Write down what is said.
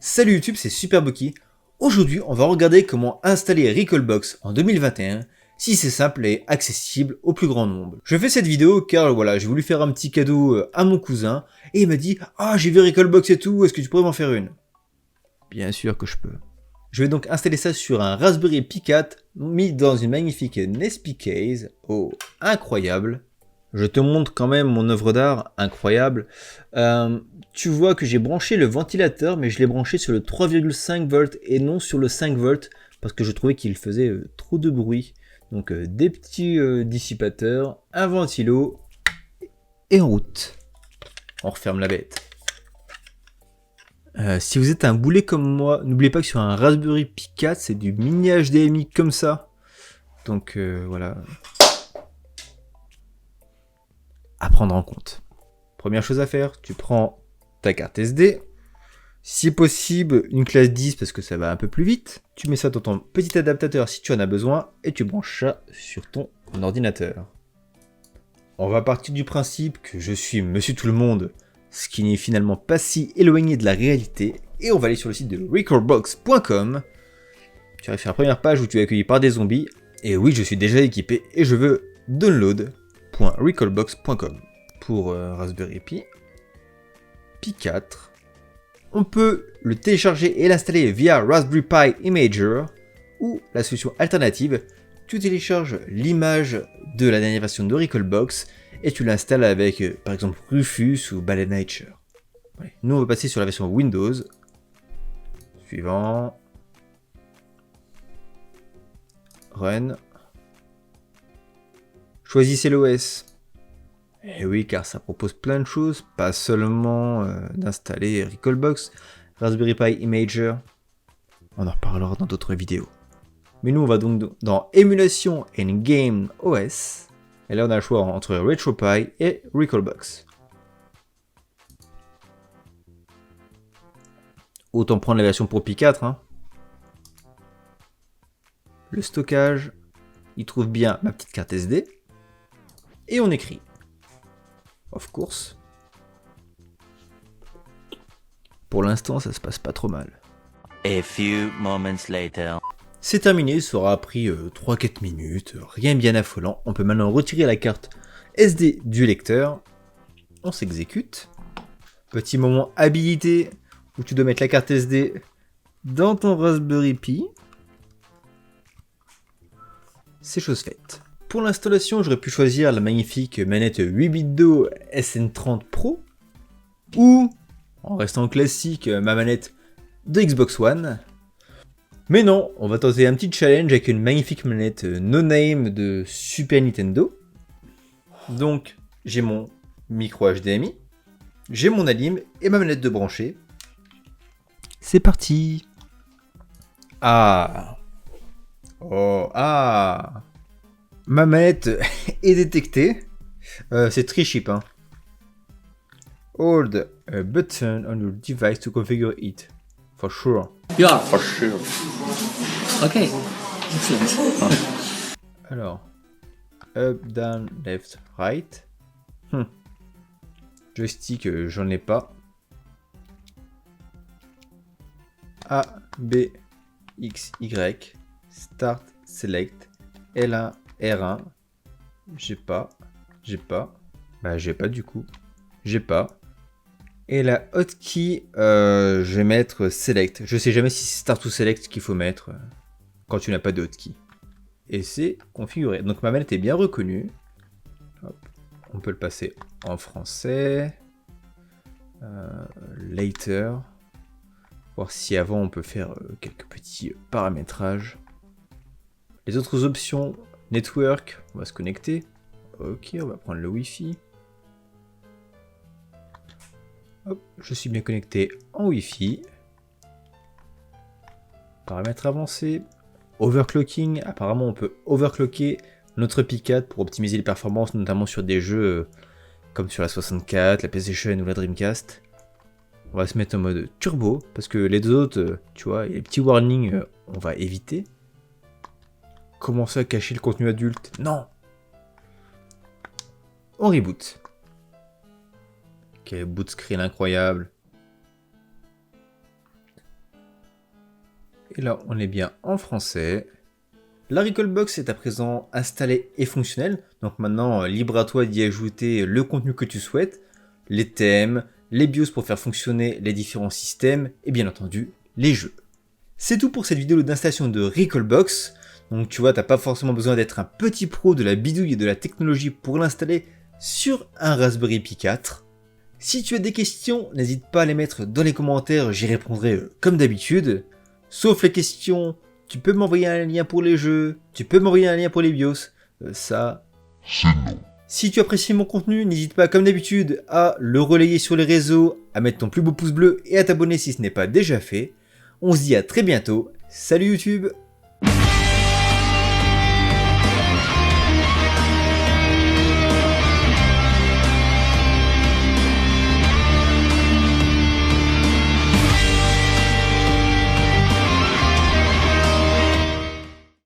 Salut YouTube, c'est Superboki. Aujourd'hui, on va regarder comment installer Recalbox en 2021, si c'est simple et accessible au plus grand nombre. Je fais cette vidéo car voilà, j'ai voulu faire un petit cadeau à mon cousin et il m'a dit « Ah, j'ai vu Recalbox et tout, est-ce que tu pourrais m'en faire une ?» Bien sûr que je peux. Je vais donc installer ça sur un Raspberry Pi 4 mis dans une magnifique Nespi case. Oh, incroyable. Je te montre quand même mon œuvre d'art, incroyable. Tu vois que j'ai branché le ventilateur, mais je l'ai branché sur le 3,5 volts et non sur le 5 volts, parce que je trouvais qu'il faisait trop de bruit. Donc des petits dissipateurs, un ventilo, et en route. On referme la bête. Si vous êtes un boulet comme moi, n'oubliez pas que sur un Raspberry Pi 4, c'est du mini HDMI comme ça. Donc voilà. À prendre en compte. Première chose à faire, tu prends ta carte SD, si possible une classe 10 parce que ça va un peu plus vite, tu mets ça dans ton petit adaptateur si tu en as besoin et tu branches ça sur ton ordinateur. On va partir du principe que je suis monsieur tout le monde, ce qui n'est finalement pas si éloigné de la réalité, et on va aller sur le site de recalbox.com. Tu vas faire la première page où tu es accueilli par des zombies, et oui je suis déjà équipé et je veux download.recalbox.com. Pour Raspberry Pi 4. On peut le télécharger et l'installer via Raspberry Pi Imager ou la solution alternative, tu télécharges l'image de la dernière version de Recalbox et tu l'installes avec par exemple Rufus ou Ballet Nature. Ouais. Nous on va passer sur la version Windows. Suivant. Run. Choisissez l'OS. Et oui, car ça propose plein de choses, pas seulement d'installer Recalbox, Raspberry Pi Imager. On en reparlera dans d'autres vidéos. Mais nous, on va donc dans Émulation and Game OS. Et là, on a le choix entre RetroPie et Recalbox. Autant prendre la version pour Pi 4. Hein. Le stockage, il trouve bien ma petite carte SD. Et on écrit. Of course. Pour l'instant, ça se passe pas trop mal. A few moments later. C'est terminé, ça aura pris 3-4 minutes, rien bien affolant. On peut maintenant retirer la carte SD du lecteur. On s'exécute. Petit moment habilité où tu dois mettre la carte SD dans ton Raspberry Pi. C'est chose faite. Pour l'installation, j'aurais pu choisir la magnifique manette 8-bit-do SN30 Pro ou, en restant classique, ma manette de Xbox One. Mais non, on va tenter un petit challenge avec une magnifique manette No Name de Super Nintendo. Donc, j'ai mon micro HDMI, j'ai mon alim et ma manette de brancher. C'est parti. Ah. Oh, ah. Ma manette est détectée. C'est très cheap. Hein. Hold a button on your device to configure it. For sure. Yeah, for sure. Okay, excellent. Alors, up, down, left, right. Joystick, j'en ai pas. A, B, X, Y. Start, select. L1, R1. J'ai pas. Bah, j'ai pas du coup. J'ai pas. Et la hotkey, je vais mettre select. Je sais jamais si c'est start ou select qu'il faut mettre quand tu n'as pas de hotkey. Et c'est configuré. Donc ma manette est bien reconnue. Hop. On peut le passer en français. Later. Voir si avant on peut faire quelques petits paramétrages. Les autres options, network, on va se connecter. Ok, on va prendre le Wi-Fi. Hop, je suis bien connecté en Wi-Fi. Paramètres avancés. Overclocking, apparemment on peut overclocker notre Pi 4 pour optimiser les performances, notamment sur des jeux comme sur la 64, la PlayStation ou la Dreamcast. On va se mettre en mode turbo, parce que les deux autres, tu vois, les petits warnings, on va éviter. Commencer à cacher le contenu adulte, non. On reboot. Quel boot screen incroyable. Et là, on est bien en français. La Recalbox est à présent installée et fonctionnelle, donc maintenant libre à toi d'y ajouter le contenu que tu souhaites, les thèmes, les BIOS pour faire fonctionner les différents systèmes et bien entendu les jeux. C'est tout pour cette vidéo d'installation de Recalbox. Donc tu vois, t'as pas forcément besoin d'être un petit pro de la bidouille et de la technologie pour l'installer sur un Raspberry Pi 4. Si tu as des questions, n'hésite pas à les mettre dans les commentaires, j'y répondrai comme d'habitude. Sauf les questions, tu peux m'envoyer un lien pour les jeux, tu peux m'envoyer un lien pour les BIOS, ça... C'est non. Si tu apprécies mon contenu, n'hésite pas comme d'habitude à le relayer sur les réseaux, à mettre ton plus beau pouce bleu et à t'abonner si ce n'est pas déjà fait. On se dit à très bientôt, salut YouTube!